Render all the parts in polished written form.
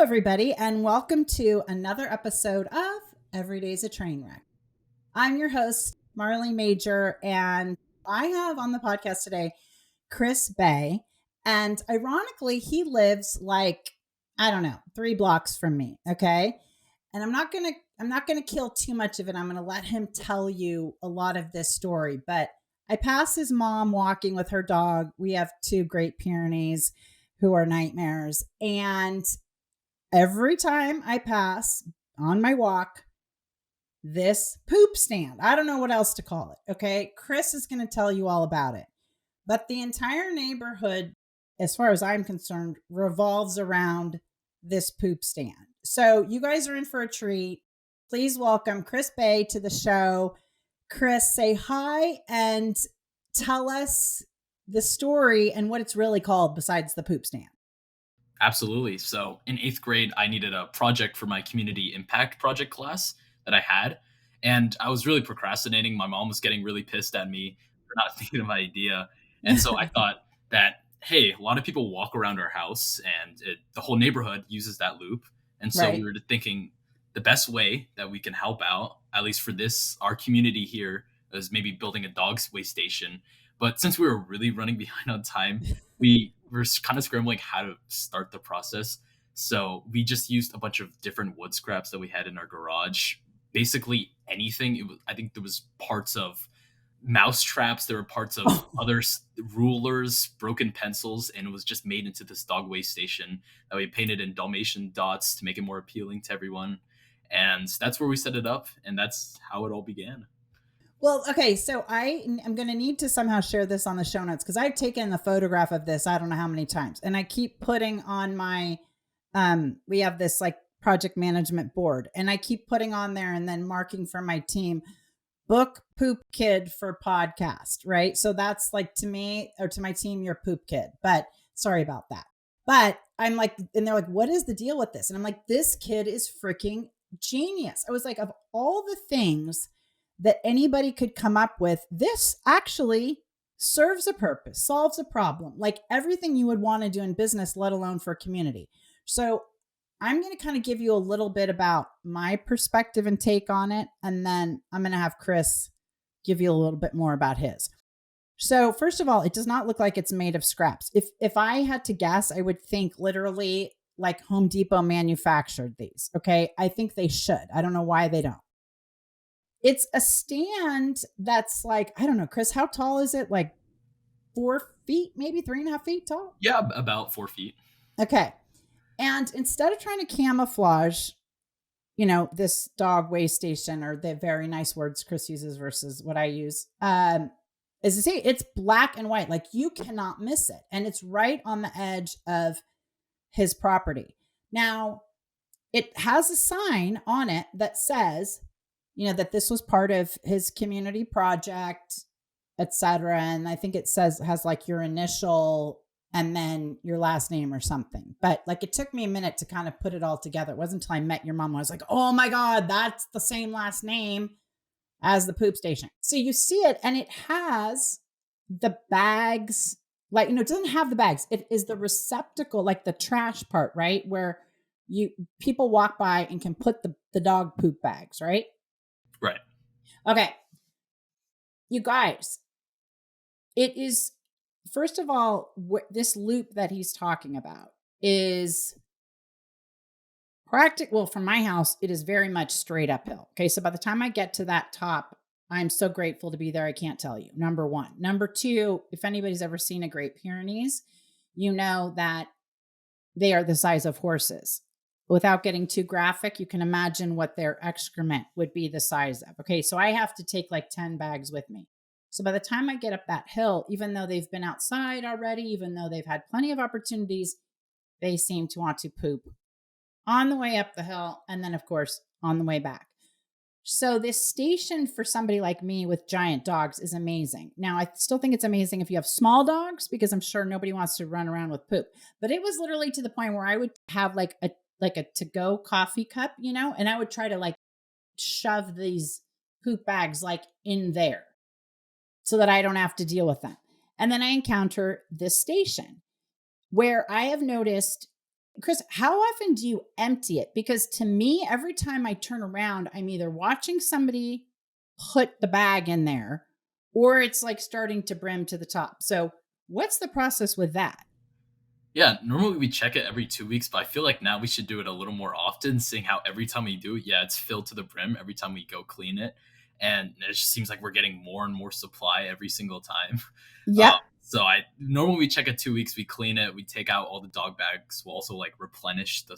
Hello, everybody, and welcome to another episode of Every Day's a Train Wreck. I'm your host, Marley Major, and I have on the podcast today Chris Bae. And ironically, he lives like, I don't know, 3 blocks from me. Okay. And I'm not gonna kill too much of it. I'm gonna let him tell you a lot of this story. But I pass his mom walking with her dog. We have 2 Great Pyrenees who are nightmares. And every time I pass on my walk, this poop stand, I don't know what else to call it. Okay. Chris is going to tell you all about it. But the entire neighborhood, as far as I'm concerned, revolves around this poop stand. So you guys are in for a treat. Please welcome Chris Bae to the show. Chris, say hi and tell us the story and what it's really called besides the poop stand. Absolutely. So in 8th grade, I needed a project for my community impact project class that I had. And I was really procrastinating. My mom was getting really pissed at me for not thinking of my idea. And so I thought that, hey, a lot of people walk around our house and the whole neighborhood uses that loop. And so we Right. were thinking the best way that we can help out, at least for our community here, is maybe building a dog's waste station. But since we were really running behind on time, we were kind of scrambling how to start the process. So we just used a bunch of different wood scraps that we had in our garage. Basically anything. I think there was parts of mouse traps. There were parts of other rulers, broken pencils, and it was just made into this dog waste station that we painted in Dalmatian dots to make it more appealing to everyone. And that's where we set it up, and that's how it all began. Well, okay, so I'm going to need to somehow share this on the show notes because I've taken the photograph of this I don't know how many times, and I keep putting on my we have this like project management board, and I keep putting on there and then marking for my team book poop kid for podcast, right? So that's like to me or to my team, you're poop kid, but sorry about that. But I'm like, and they're like, what is the deal with this? And I'm like, this kid is freaking genius. I was like, of all the things that anybody could come up with, this actually serves a purpose, solves a problem, like everything you would want to do in business, let alone for a community. So I'm going to kind of give you a little bit about my perspective and take on it. And then I'm going to have Chris give you a little bit more about his. So first of all, it does not look like it's made of scraps. If I had to guess, I would think literally like Home Depot manufactured these. Okay. I think they should. I don't know why they don't. It's a stand that's like, I don't know, Chris, how tall is it? Like 4 feet, maybe 3.5 feet tall? Yeah, about 4 feet. Okay. And instead of trying to camouflage, this dog waste station or the very nice words Chris uses versus what I use, is to say it's black and white. Like you cannot miss it. And it's right on the edge of his property. Now, it has a sign on it that says, that this was part of his community project, etc. And I think it has like your initial and then your last name or something. But like it took me a minute to kind of put it all together. It wasn't until I met your mom. I was like, oh my God, that's the same last name as the poop station. So you see it and it has the bags, like, it doesn't have the bags. It is the receptacle, like the trash part, right? Where people walk by and can put the dog poop bags, right? Right. Okay. You guys, it is, first of all, this loop that he's talking about is practical. Well, from my house, it is very much straight uphill. Okay. So by the time I get to that top, I'm so grateful to be there. I can't tell you. Number one. Number two, if anybody's ever seen a Great Pyrenees, you know that they are the size of horses. Without getting too graphic, you can imagine what their excrement would be the size of. Okay, so I have to take like 10 bags with me. So by the time I get up that hill, even though they've been outside already, even though they've had plenty of opportunities, they seem to want to poop on the way up the hill and then, of course, on the way back. So this station for somebody like me with giant dogs is amazing. Now, I still think it's amazing if you have small dogs because I'm sure nobody wants to run around with poop. But it was literally to the point where I would have like a to-go coffee cup, and I would try to like shove these poop bags like in there so that I don't have to deal with them. And then I encounter this station where I have noticed Chris, how often do you empty it? Because to me, every time I turn around, I'm either watching somebody put the bag in there or it's like starting to brim to the top. So, what's the process with that? Yeah, normally we check it every 2 weeks, but I feel like now we should do it a little more often, seeing how every time we do it, yeah, it's filled to the brim every time we go clean it. And it just seems like we're getting more and more supply every single time. Yep. So I normally we check it 2 weeks, we clean it, we take out all the dog bags. We'll also like replenish the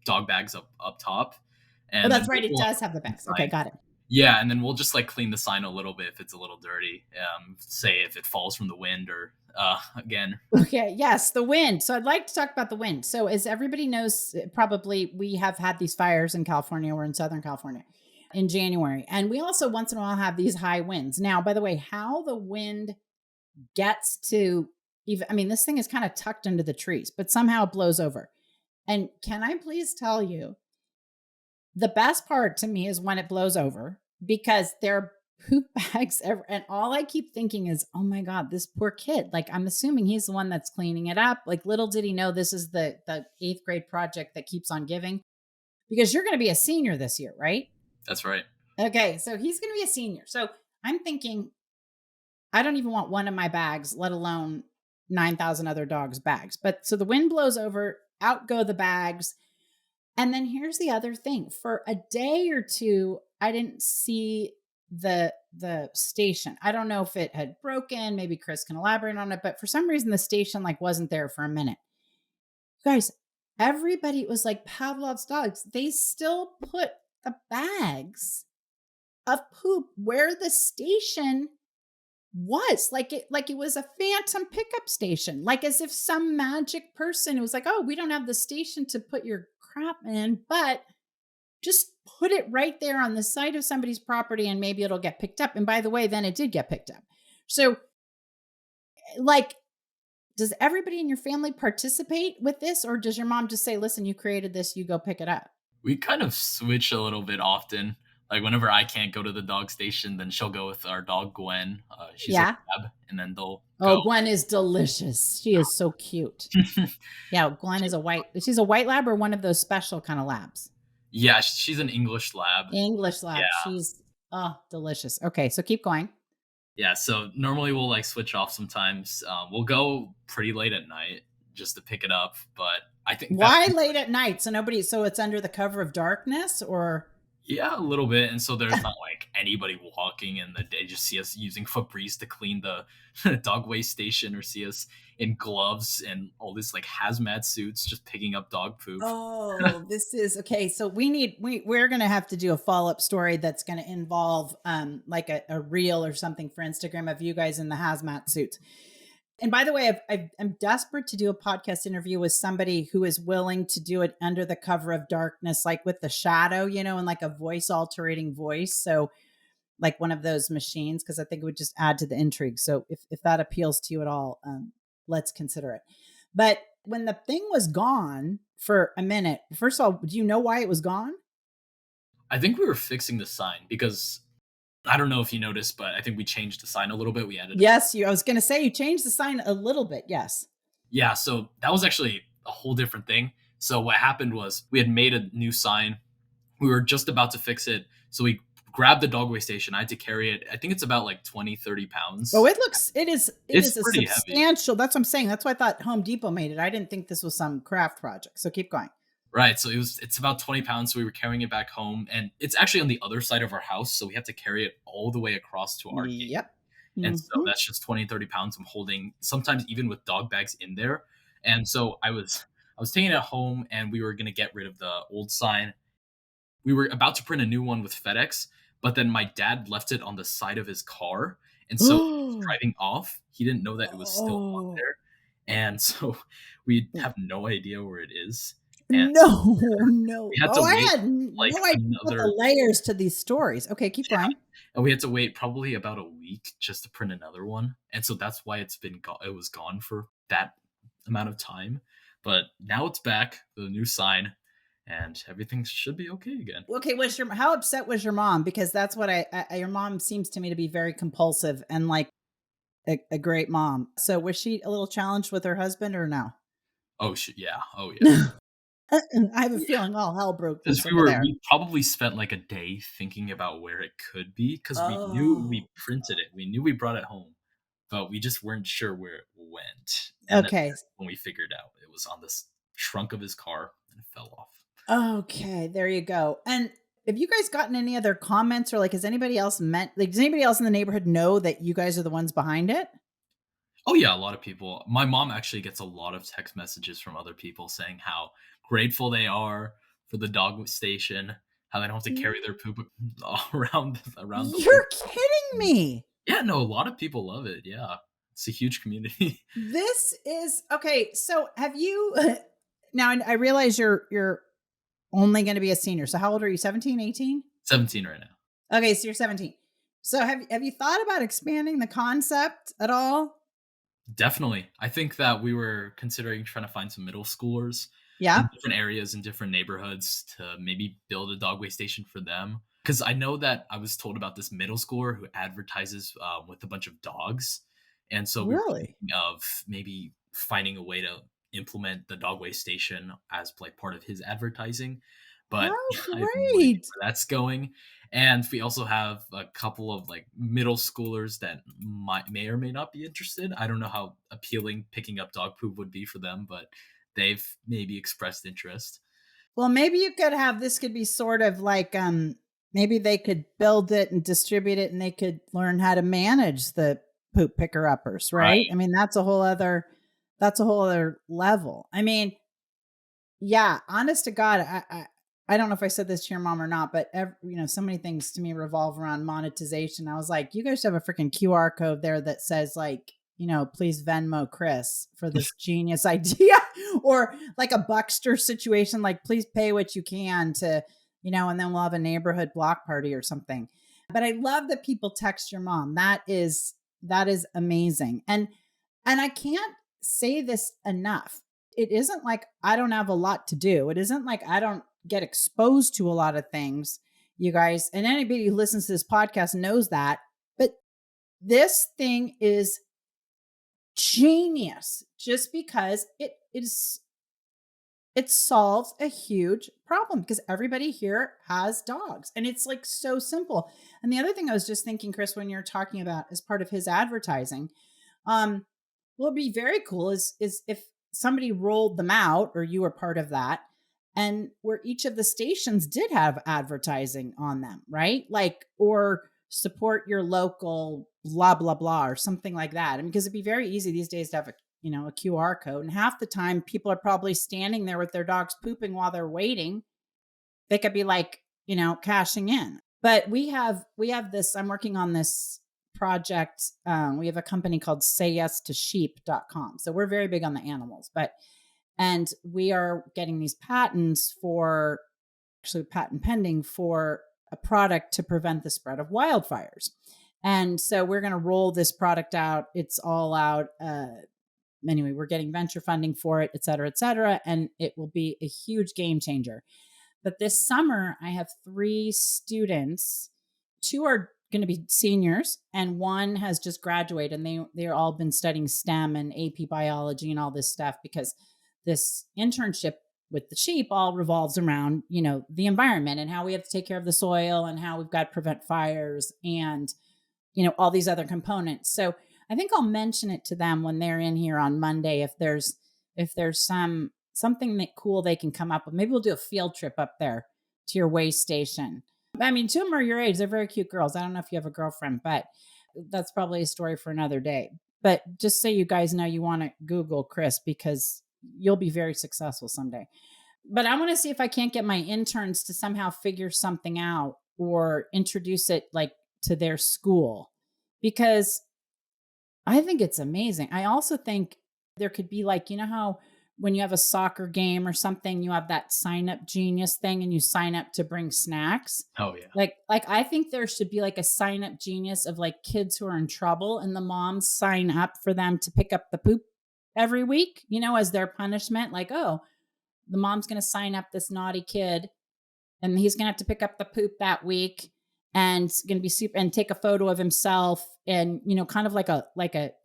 dog bags up top, Oh, and then that's right. It we'll does have the bags. Okay, sign. got it. Yeah, and then we'll just like clean the sign a little bit if it's a little dirty. Say if it falls from the wind or again. Okay, yes, the wind. So I'd like to talk about the wind. So as everybody knows, probably we have had these fires in California. We're in Southern California in January. And we also once in a while have these high winds. Now, by the way, how the wind gets to even, I mean, this thing is kind of tucked into the trees, but somehow it blows over. And can I please tell you, the best part to me is when it blows over because there are poop bags ever. And all I keep thinking is, oh my God, this poor kid. Like, I'm assuming he's the one that's cleaning it up. Like, little did he know this is the eighth grade project that keeps on giving because you're going to be a senior this year, right? That's right. Okay. So he's going to be a senior. So I'm thinking, I don't even want one of my bags, let alone 9,000 other dogs' bags. But so the wind blows over, out go the bags. And then here's the other thing. For a day or two, I didn't see the station. I don't know if it had broken. Maybe Chris can elaborate on it, but for some reason the station like wasn't there for a minute. Guys, everybody was like Pavlov's dogs. They still put the bags of poop where the station was like it was a phantom pickup station, like as if some magic person was like, oh, we don't have the station to put your crap in, but just put it right there on the side of somebody's property and maybe it'll get picked up. And by the way, then it did get picked up. So like, does everybody in your family participate with this, or does your mom just say, listen, you created this, you go pick it up? We kind of switch a little bit often. Like whenever I can't go to the dog station, then she'll go with our dog Gwen. She's a Yeah. lab, and then they'll go. Oh, Gwen is delicious. She is so cute. Yeah, Gwen is she's a white lab or one of those special kind of labs. Yeah, she's an English lab. English lab. Yeah, She's delicious. Okay, so keep going. yeah. So normally we'll like switch off sometimes. We'll go pretty late at night just to pick it up, but I think that Why late at night? So it's under the cover of darkness or yeah, a little bit. And so there's not like anybody walking and they just see us using Febreze to clean the dog waste station or see us in gloves and all this like hazmat suits just picking up dog poop. oh, this is okay. So we're gonna have to do a follow-up story that's gonna involve like a reel or something for Instagram of you guys in the hazmat suits. And by the way, I'm desperate to do a podcast interview with somebody who is willing to do it under the cover of darkness, like with the shadow, and like a voice altering voice. So like one of those machines, because I think it would just add to the intrigue. So if that appeals to you at all, let's consider it. But when the thing was gone for a minute, first of all, do you know why it was gone? I think we were fixing the sign because I don't know if you noticed, but I think we changed the sign a little bit. We added Yes, I was going to say you changed the sign a little bit. Yes. yeah, so that was actually a whole different thing. So what happened was we had made a new sign. We were just about to fix it. So we grabbed the dog waste station. I had to carry it. I think it's about like 20, 30 Oh, pounds. it is It's a pretty heavy. substantial. That's what I'm saying. That's why I thought Home Depot made it. I didn't think this was some craft project. So keep going. Right. So it's about 20 pounds. So we were carrying it back home. And it's actually on the other side of our house. So we have to carry it all the way across to our gate. Yep. And so Mhm. that's just 20, 30 pounds I'm holding, sometimes even with dog bags in there. And so I was taking it home and we were gonna get rid of the old sign. We were about to print a new one with FedEx, but then my dad left it on the side of his car. And so when he was driving off, he didn't know that it was still on Oh. there. And so we have no idea where it is. And so No, no. we had to Oh, I wait had like no idea about another the layers to these stories. Okay, keep yeah, going. and we had to wait probably about a week just to print another one, and so that's why it was gone for that amount of time, but now it's back with a new sign, and everything should be okay again. Okay, how upset was your mom? Because that's what your mom seems to me to be very compulsive and like a great mom. So was she a little challenged with her husband or no? Yeah. Oh, yeah. I have a Yeah, feeling all hell broke because loose over there. we probably spent, like, a day thinking about where it could be, because we knew we Oh, printed it. We knew we brought it home, but we just weren't sure where it went, and then okay. when we figured out, it was on this trunk of his car, and it fell off. Okay, there you go. And have you guys gotten any other comments or like has anybody else met like does anybody else in the neighborhood know that you guys are the ones behind it? Oh, yeah, a lot of people. My mom actually gets a lot of text messages from other people saying how grateful they are for the dog station, how they don't have to carry their poop around the whole. You're kidding me. Yeah, no, a lot of people love it, yeah. It's a huge community. This is okay. So have you now I realize you're only going to be a senior. So how old are you? 17, 18? 17 right now. Okay, so you're 17. So have you thought about expanding the concept at all? Definitely. I think that we were considering trying to find some middle schoolers Yeah. in different areas, in different neighborhoods to maybe build a dog way station for them. Because I know that I was told about this middle schooler who advertises with a bunch of dogs. And so we were Really? thinking of maybe finding a way to implement the dog way station as like part of his advertising. But How I have no idea great. where that's going. And we also have a couple of like middle schoolers that may or may not be interested. I don't know how appealing picking up dog poop would be for them, but they've maybe expressed interest. Well, maybe you could have this could be sort of like maybe they could build it and distribute it and they could learn how to manage the poop picker uppers, right? Right. I mean, that's a whole other level. I mean, yeah, honest to God, I don't know if I said this to your mom or not, but so many things to me revolve around monetization. I was like, you guys should have a freaking QR code there that says like, please Venmo Chris for this genius idea, or like a Buckster situation, like please pay what you can to, and then we'll have a neighborhood block party or something. But I love that people text your mom. That is amazing, and I can't say this enough. It isn't like I don't have a lot to do. It isn't like I don't get exposed to a lot of things, you guys. And anybody who listens to this podcast knows that. But this thing is genius just because it solves a huge problem because everybody here has dogs and it's like so simple. And the other thing I was just thinking, Chris, when you're talking about as part of his advertising, um, what would be very cool is if somebody rolled them out or you were part of that and where each of the stations did have advertising on them, right? Like, or support your local blah, blah, blah, or something like that. I mean, because it'd be very easy these days to have a QR code. And half the time people are probably standing there with their dogs pooping while they're waiting. They could be like, cashing in. But we have this, I'm working on this project. We have a company called sayyes2sheep.com. So we're very big on the animals, and we are getting these patents for actually patent pending for a product to prevent the spread of wildfires. And so we're going to roll this product out. It's all out. Anyway, we're getting venture funding for it, et cetera, et cetera. And it will be a huge game changer. But this summer, I have 3 students. 2 are going to be seniors, and 1 has just graduated. And they're all been studying STEM and AP biology and all this stuff because this internship with the sheep all revolves around the environment and how we have to take care of the soil and how we've got to prevent fires and all these other components. So I think I'll mention it to them when they're in here on Monday if there's something that cool they can come up with. Maybe we'll do a field trip up there to your way station. I mean, 2 of them are your age. They're very cute girls. I don't know if you have a girlfriend, but that's probably a story for another day. But just so you guys know, you want to Google Chris because you'll be very successful someday. But I want to see if I can't get my interns to somehow figure something out or introduce it like to their school because I think it's amazing. I also think there could be like, how when you have a soccer game or something, you have that sign up genius thing and you sign up to bring snacks. Oh, yeah. Like I think there should be like a sign up genius of like kids who are in trouble and the moms sign up for them to pick up the poop every week, as their punishment. Like, oh, the mom's going to sign up this naughty kid and he's going to have to pick up the poop that week and it's going to be super and take a photo of himself and kind of like a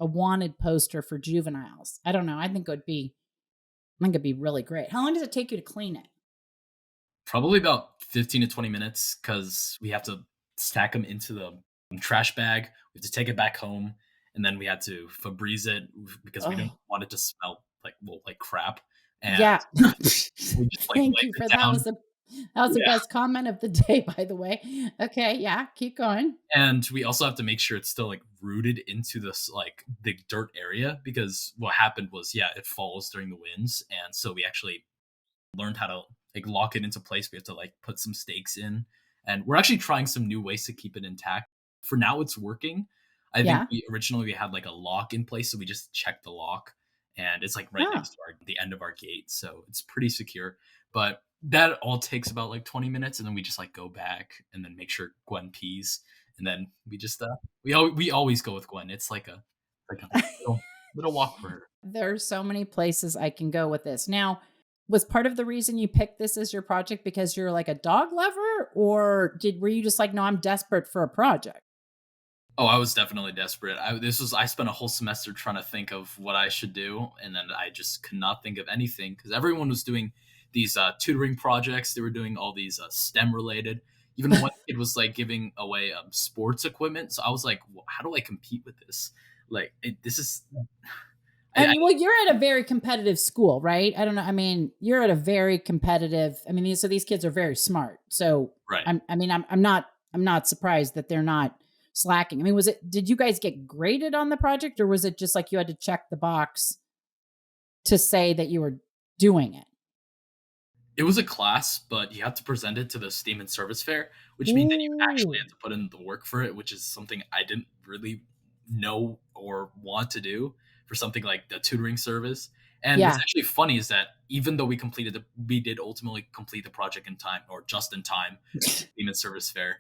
wanted poster for juveniles. I don't know. I think it would be think it'd be really great. How long does it take you to clean it? Probably about 15 to 20 minutes because we have to stack them into the trash bag. We have to take it back home, and then we had to Febreze it because we didn't Oh, want it to smell like, well, like crap, and yeah. we just, like, Thank wiped you it for that down. was the Yeah, best comment of the day, by the way. Okay, yeah, keep going. and we also have to make sure it's still, like, rooted into this, like, the dirt area because what happened was, yeah, it falls during the winds, and so we actually learned how to like lock it into place. We have to like put some stakes in, and we're actually trying some new ways to keep it intact. For now, it's working. I think Yeah. we originally we had like a lock in place, so we just checked the lock, and it's like right Oh. next to the end of our gate, so it's pretty secure. But that all takes about like 20 minutes, and then we just like go back and then make sure Gwen pees, and then we just we always go with Gwen. It's like a little walk for her. There's so many places I can go with this. Now, was part of the reason you picked this as your project because you're like a dog lover, or were you just like, no, I'm desperate for a project? Oh, I was definitely desperate. I spent a whole semester trying to think of what I should do, and then I just could not think of anything because everyone was doing these tutoring projects. They were doing all these STEM related. Even one kid was like giving away sports equipment. So I was like, how do I compete with this? Like, this is I I mean, well, you're at a very competitive school, right? I don't know. I mean, you're at a very competitive. I mean, these kids are very smart. So right. I'm not surprised that they're not slacking. I mean, did you guys get graded on the project, or was it just like you had to check the box to say that you were doing it? It was a class, but you had to present it to the STEAM and Service Fair, which means that you actually Ooh. had to put in the work for it, which is something I didn't really know or want to do for something like the tutoring service. And what's Yeah. actually funny is that even though we did ultimately complete the project in time or just in time for the STEAM and Service Fair.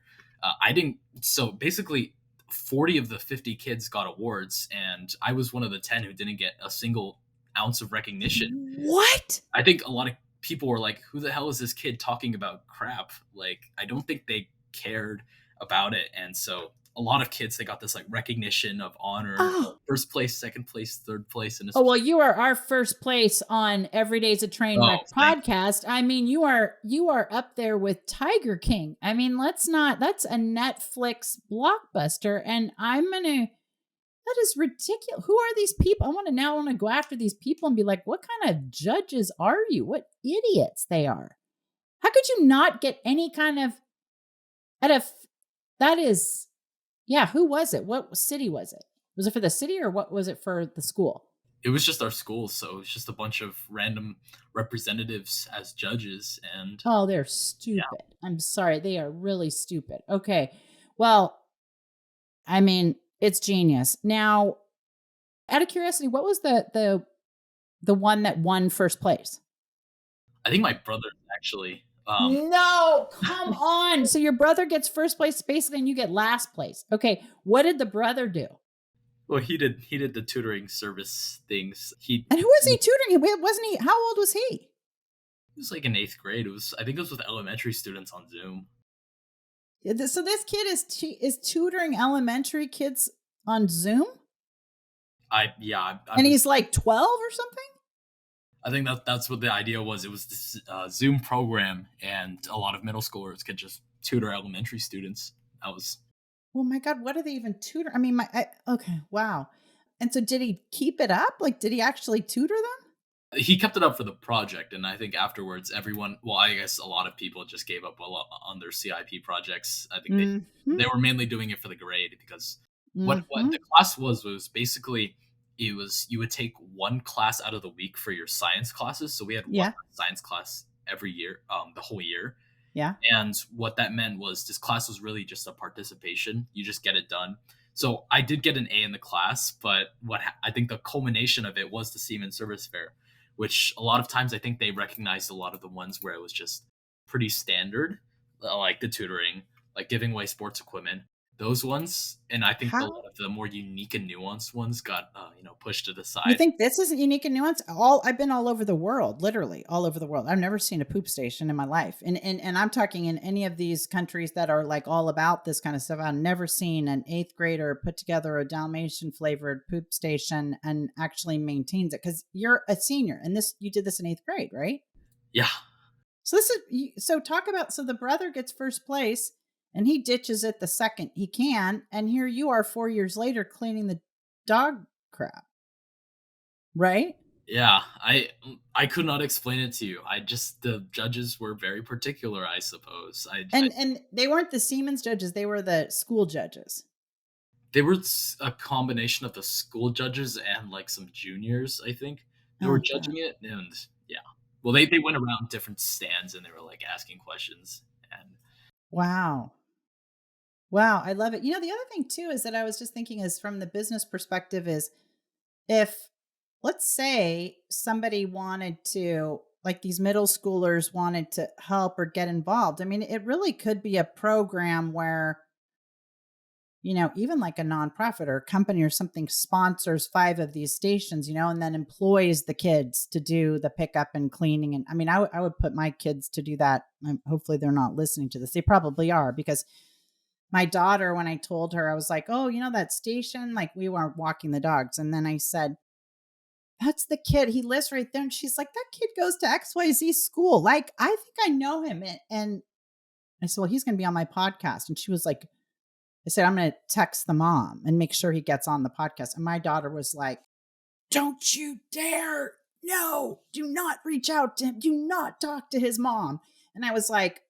I didn't. So basically, 40 of the 50 kids got awards, and I was one of the 10 who didn't get a single ounce of recognition. What? I think a lot of people were like, "Who the hell is this kid talking about crap?" Like, I don't think they cared about it, and so a lot of kids they got this like recognition of honor, Oh. first place, second place, third place, and it's Oh, just well, you are our first place on Every Day's a Train oh, Wreck thank podcast. I mean, you are up there with Tiger King. I mean, let's not that's a Netflix blockbuster. And I'm gonna that is ridiculous. Who are these people? I want to go after these people and be like, what kind of judges are you? What idiots they are. How could you not get any kind of at a that is yeah, who was it? What city was it? Was it for the city or what was it for the school? it was just our school, so it was just a bunch of random representatives as judges, and Oh, they're yeah, stupid. I'm sorry. They are really stupid. Okay. Well, I mean, it's genius. Now, out of curiosity, what was the one that won first place? I think my brother actually. No, come on. So your brother gets first place basically and you get last place. Okay. What did the brother do? Well, he did the tutoring service things. And who was he tutoring? Wasn't he? How old was he? He was like in eighth grade. It was I think it was with elementary students on Zoom. So this kid is tutoring elementary kids on Zoom, I and was he's like 12 or something. I think that's what the idea was. It was this Zoom program, and a lot of middle schoolers could just tutor elementary students. That was Well, my God, what do they even tutor? I mean, okay, wow. And so did he keep it up? Like, did he actually tutor them? he kept it up for the project, and I think afterwards, everyone. Well, I guess a lot of people just gave up a lot on their CIP projects. I think Mhm. they were mainly doing it for the grade because what Mhm. the class was basically it was you would take one class out of the week for your science classes. So we had one Yeah. science class every year, the whole year. Yeah. And what that meant was this class was really just a participation. You just get it done. So I did get an A in the class, but I think the culmination of it was the Seaman Service Fair, which a lot of times I think they recognized a lot of the ones where it was just pretty standard, like the tutoring, like giving away sports equipment. those ones, and I think a How? lot of the more unique and nuanced ones got, pushed to the You side. think this isn't unique and nuanced? I've been all over the world, literally all over the world. I've never seen a poop station in my life. And I'm talking in any of these countries that are like all about this kind of stuff. I've never seen an eighth grader put together a Dalmatian flavored poop station and actually maintains it. Cause you're a senior and you did this in eighth grade, right? Yeah. So so talk about, so the brother gets first place and he ditches it the second he can. And here you are 4 years later cleaning the dog crap, right? Yeah, I could not explain it to you. I just the judges were very particular, I suppose. And they weren't the Siemens judges, they were the school judges. They were a combination of the school judges and, like, some juniors, I think. They were Oh judging god. it, and yeah. Well, they went around different stands, and they were, like, asking questions, and Wow. Wow, I love it. You know, the other thing too is that I was just thinking is from the business perspective is if, let's say somebody wanted to, like these middle schoolers wanted to help or get involved. I mean, it really could be a program where, even like a nonprofit or a company or something sponsors 5 of these stations, and then employs the kids to do the pickup and cleaning. And I mean, I would put my kids to do that. Hopefully they're not listening to this. They probably are, because my daughter, when I told her, I was like, oh, that station, like we weren't walking the dogs. And then I said, that's the kid. He lives right there. And she's like, that kid goes to XYZ school. Like, I think I know him. And I said, well, he's going to be on my podcast. And she was like, I said, I'm going to text the mom and make sure he gets on the podcast. And my daughter was like, don't you dare. No, do not reach out to him. Do not talk to his mom. And I was like,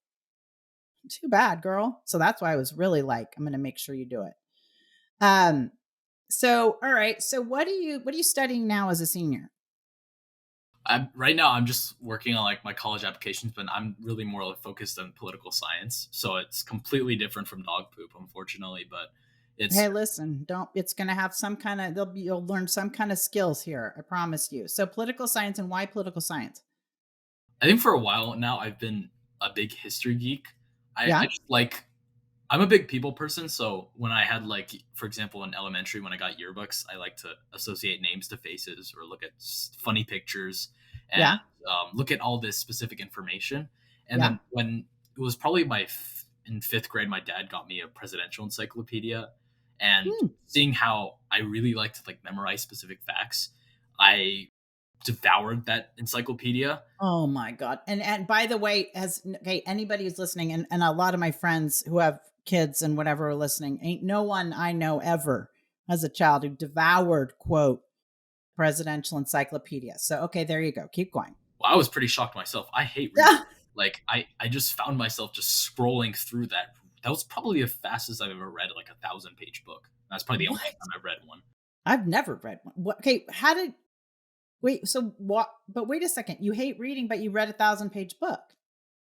too bad, girl. So that's why I was really like, I'm going to make sure you do it. Um, so, all right. So what are you studying now as a senior? right now, I'm just working on, like, my college applications, but I'm really more, like, focused on political science, so it's completely different from dog poop, unfortunately, but it's Hey, listen, don't, it's going to have some kind of, you'll learn some kind of skills here. I promise you. So political science, and why political science? I think for a while now, I've been a big history geek. I Yeah. just like I'm a big people person, so when I had, like, for example, in elementary, when I got yearbooks, I like to associate names to faces or look at funny pictures and Yeah. look at all this specific information. And Yeah. then when it was probably in fifth grade, my dad got me a presidential encyclopedia, and Hmm. seeing how I really like to, like, memorize specific facts, I devoured that encyclopedia. Oh my God. And by the way, okay, anybody who's listening, and a lot of my friends who have kids and whatever are listening, ain't no one I know ever as a child who devoured, quote, presidential encyclopedia. So okay, there you go. Keep going. Well, I was pretty shocked myself. I hate reading. Like, I just found myself just scrolling through that. That was probably the fastest I've ever read, like, 1,000-page book. That's probably the only What? time I've read one. I've never read one. What, okay, how did wait, so what, but wait a second. You hate reading, but you read 1,000-page book.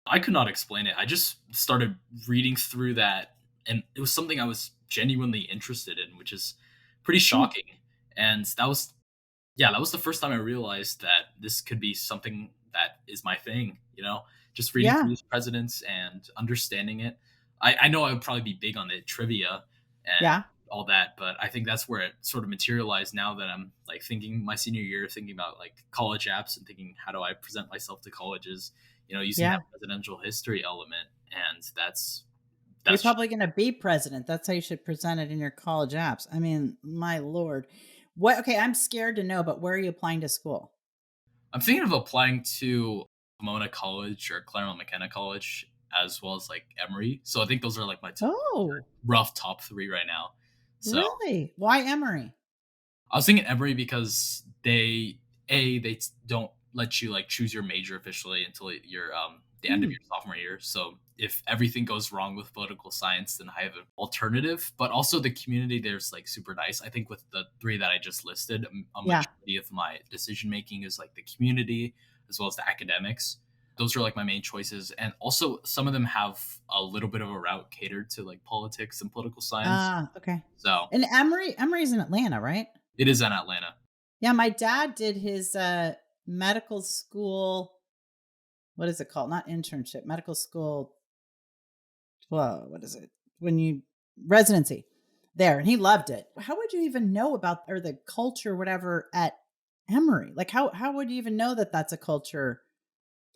I could not explain it. I just started reading through that, and it was something I was genuinely interested in, which is pretty Hmm. shocking. And that was yeah, that was the first time I realized that this could be something that is my thing, just reading through Yeah. these presidents and understanding it. I know I would probably be big on the trivia and Yeah. all that, but I think that's where it sort of materialized now that I'm, like, thinking my senior year, thinking about, like, college apps and thinking, how do I present myself to colleges, using that Yeah. presidential history element. And You're that's probably going to be president. That's how you should present it in your college apps. I mean, my lord. What, okay, I'm scared to know, but where are you applying to school? I'm thinking of applying to Pomona College or Claremont McKenna College, as well as, like, Emory. So I think those are, like, my Oh, rough top three right now. So really? Why Emory? I was thinking Emory because they don't let you, like, choose your major officially until your the end of Hmm. your sophomore year. So if everything goes wrong with political science, then I have an alternative. But also the community there's, like, super nice. I think with the three that I just listed, a Yeah. majority of my decision making is, like, the community as well as the academics. Those are, like, my main choices, and also some of them have a little bit of a route catered to, like, politics and political science. Ah, okay. So And Emory's in Atlanta, right? it is in Atlanta. Yeah, my dad did his medical school, what is it called? Not internship, medical school. Whoa, what is it? When you residency there, and he loved it. How would you even know about or the culture, whatever, at Emory? Like, how would you even know that that's a culture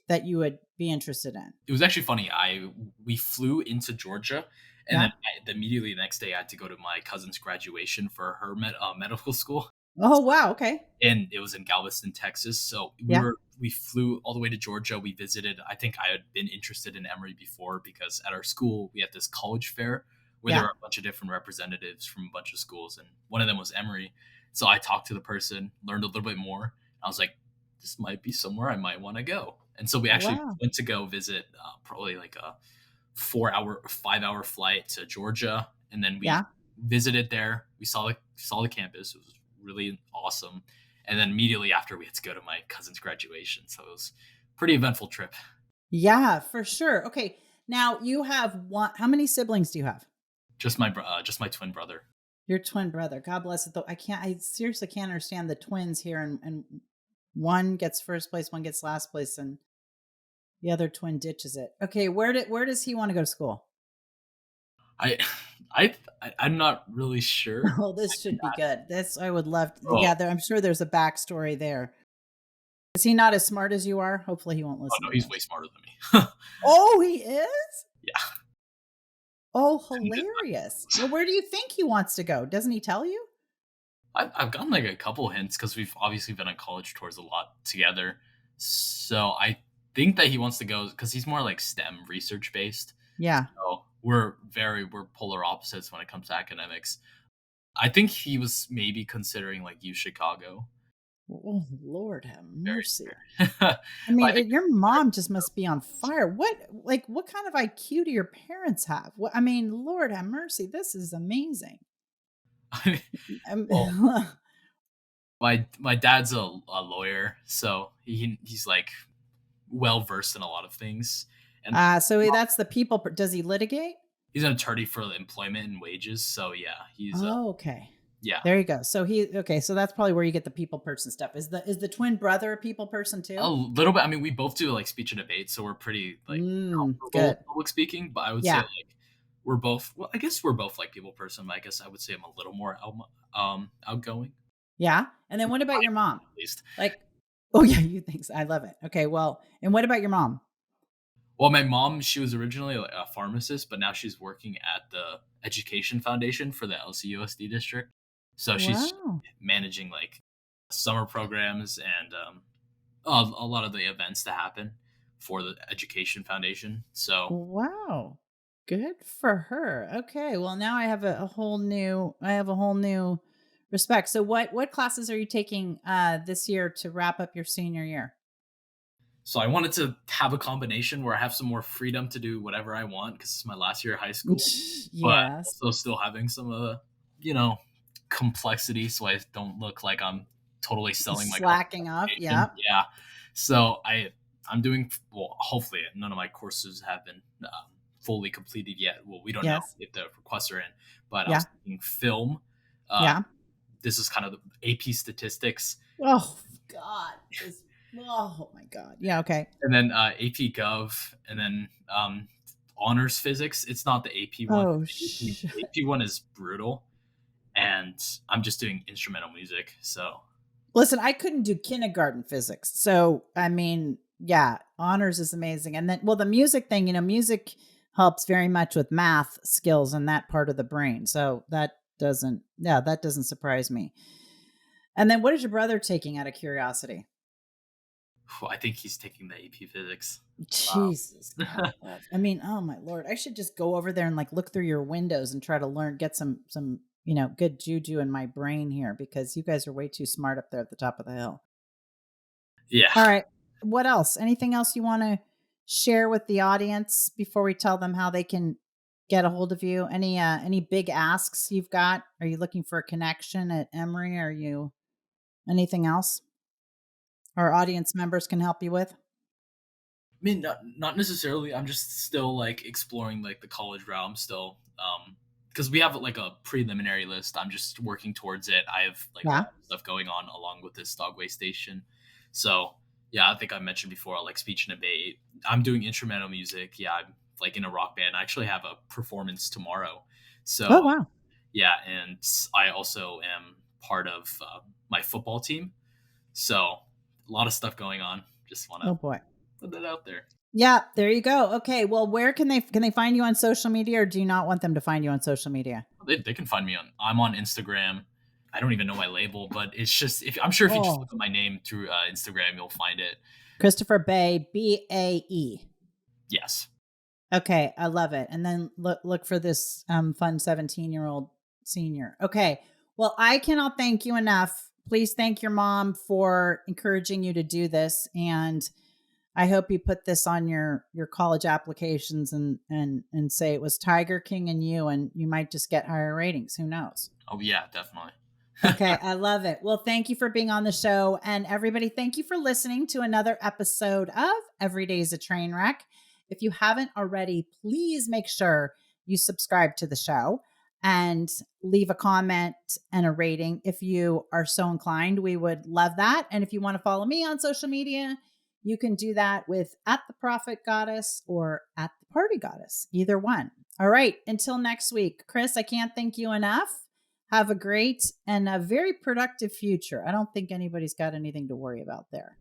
that you would be interested in? It was actually funny. I We flew into Georgia, and then Yeah. immediately the next day I had to go to my cousin's graduation for her medical school. Oh wow. Okay. And it was in Galveston, Texas. So Yeah. we flew all the way to Georgia. We visited. I think I had been interested in Emory before because at our school we had this college fair where there Yeah. were a bunch of different representatives from a bunch of schools, and one of them was Emory. So I talked to the person, learned a little bit more. I was like, this might be somewhere I might want to go. And so we actually Wow. went to go visit, probably like a 4 hour, 5 hour flight to Georgia, and then we Yeah. visited there. We saw the campus. It was really awesome. And then immediately after, we had to go to my cousin's graduation. So it was a pretty eventful trip. Yeah, for sure. Okay. Now you have one. How many siblings do you have? Just my twin brother. Your twin brother. God bless it. Though I can't. I seriously can't understand the twins here, and one gets first place, one gets last place, and the other twin ditches it. Okay. Where does he want to go to school? I, I'm not really sure. Oh, this should be good. This I would love. Oh, Yeah, I'm sure there's a backstory there. Is he not as smart as you are? Hopefully, he won't oh listen no, to he's way this. smarter than me. Oh, he is. Yeah. Oh, And hilarious. Well, where do you think he wants to go? Doesn't he tell you? I've gotten like a couple hints because we've obviously been on college tours a lot together. So I think that he wants to go because he's more like STEM research based. Yeah. So we're polar opposites when it comes to academics. I think he was maybe considering like U Chicago. Oh, Lord have Very mercy. fair. I But mean, I think your mom just must be on fire. What kind of IQ do your parents have? I mean, Lord have mercy. This is amazing. well, Um, my dad's a lawyer, so he's like well versed in a lot of things, and so that's the people. Does he litigate? he's an attorney for employment and wages. So yeah, he's Oh, okay. yeah. There you go. Okay. So that's probably where you get the people person stuff. Is the twin brother a people person A too? little bit. I mean, we both do like speech and debate, so we're pretty like comfortable with Good. public speaking. But I would say Yeah. like we're both. Well, I guess we're both like people person. But I guess I would say I'm a little more outgoing, Yeah. And then what about your mom? at least. Like, oh yeah, you think so. I love it. Okay. Well, and what about your mom? Well, my mom, she was originally a pharmacist, but now she's working at the Education Foundation for the LCUSD district. So she's Wow. managing like summer programs and a lot of the events that happen for the Education Foundation. So Wow. Good for her. Okay. Well, now I have a whole new respect. So what classes are you taking this year to wrap up your senior year? So I wanted to have a combination where I have some more freedom to do whatever I want because it's my last year of high school, but Yes. also still having some you know, complexity so I don't look like I'm totally selling my college Slacking off. education. Yeah. Yeah. So I'm doing well. Hopefully, none of my courses have been fully completed yet. Well, we don't know Yes. if the requests are in, but I Yeah. was taking film. Uh, Yeah. this is kind of the AP statistics, Oh God. Oh my God. Yeah. Okay. and then AP Gov, and then honors physics. It's not the AP one. Oh AP one is brutal, and I'm just doing instrumental music. So Listen, I couldn't do kindergarten physics. So, I mean, yeah, honors is amazing. And then, well, the music thing, music helps very much with math skills in that part of the brain. So that doesn't surprise me. And then what is your brother taking out of curiosity? I think he's taking the AP physics. Jesus God. I mean, oh my Lord. I should just go over there and like look through your windows and try to get some, good juju in my brain here because you guys are way too smart up there at the top of the hill. Yeah. All right. What else? Anything else you want to share with the audience before we tell them how they can get a hold of you? Any big asks you've got? Are you looking for a connection at Emory? Are you anything else our audience members can help you with? I mean, not necessarily. I'm just still like exploring like the college route. I'm still because we have like a preliminary list. I'm just working towards it. I have like a Yeah. lot of stuff going on along with this dogway station. So yeah, I think I mentioned before like speech and debate. I'm doing instrumental music. Yeah, I'm like in a rock band. I actually have a performance tomorrow. Oh, So wow. yeah, and I also am part of my football team. So a lot of stuff going on. Just want to Oh, boy. put that out there. Yeah, there you go. Okay, well, where can they find you on social media, or do you not want them to find you on social media? They can find me on. I'm on Instagram. I don't even know my label, but it's just if I'm sure if you just Oh, look up my name through Instagram, you'll find it. Christopher Bae, Bae. Yes. Okay, I love it. And then look for this fun 17-year-old senior. Okay. Well, I cannot thank you enough. Please thank your mom for encouraging you to do this, and I hope you put this on your college applications and say it was Tiger King and you might just get higher ratings. Who knows? Oh yeah, definitely. Okay, I love it. Well, thank you for being on the show. And everybody, thank you for listening to another episode of Every Day's a Train Wreck. If you haven't already, please make sure you subscribe to the show and leave a comment and a rating if you are so inclined. We would love that. And if you want to follow me on social media, you can do that with at the Prophet Goddess or at the Party Goddess, either one. All right, until next week. Chris, I can't thank you enough. Have a great and a very productive future. I don't think anybody's got anything to worry about there.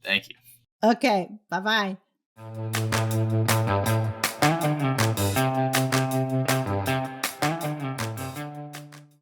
Thank you. Okay. Bye bye.